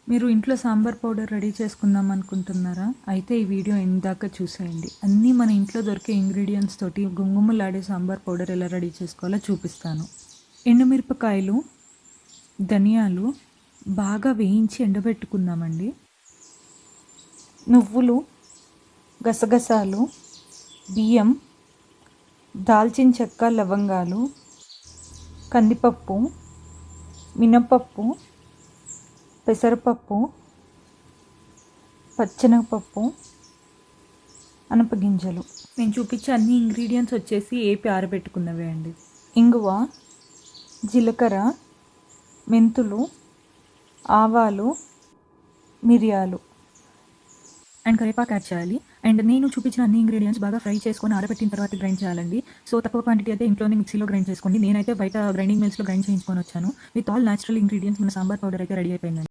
మీరు ఇంట్లో sambar powder ready చేసుకుందాం అనుకుంటున్నారా? అయితే ఈ వీడియో ఎండ్ దాకా చూసేయండి. అన్నీ మన ఇంట్లో దొరికే ఇంగ్రీడియంట్స్ తోటి గుమగుమలాడే సాంబార్ పౌడర్ ఎలా రెడీ చేసుకోవాలో చూపిస్తాను. ఎండుమిరపకాయలు, ధనియాలు బాగా వేయించి ఎండబెట్టుకుందామండి. నువ్వులు, గసగసాలు, బియ్యం, దాల్చిన చెక్క, లవంగాలు, కందిపప్పు, మినపప్పు, పెసరపప్పు, పచ్చెనగపప్పు, అనపగింజలు. నేను చూపించే అన్ని ఇంగ్రీడియంట్స్ వచ్చేసి ఏపి ఆరబెట్టుకున్నవే అండి. ఇంగువ, జీలకర్ర, మెంతులు, ఆవాలు, మిరియాలు అండ్ కరివేపాకు యాడ్ చేయాలి. అండ్ నేను చూపించిన అన్ని ఇంగ్రీడియంట్స్ బాగా ఫ్రై చేసుకొని ఆరబెట్టిన తర్వాత గ్రైండ్ చేయాలండి. సో తక్కువ క్వాంటిటీ అయితే ఇంట్లోనే మిక్సీలో గ్రైండ్ చేసుకోండి. నేనైతే బయట గ్రైండింగ్ మిల్స్లో గ్రైండ్ చేయించుకొని వచ్చాను. విత్ ఆల్ న్యాచురల్ ఇంగ్రీడియంట్స్ మన సాంబార్ పౌడర్ అయితే రెడీ అయిపోయిందండి.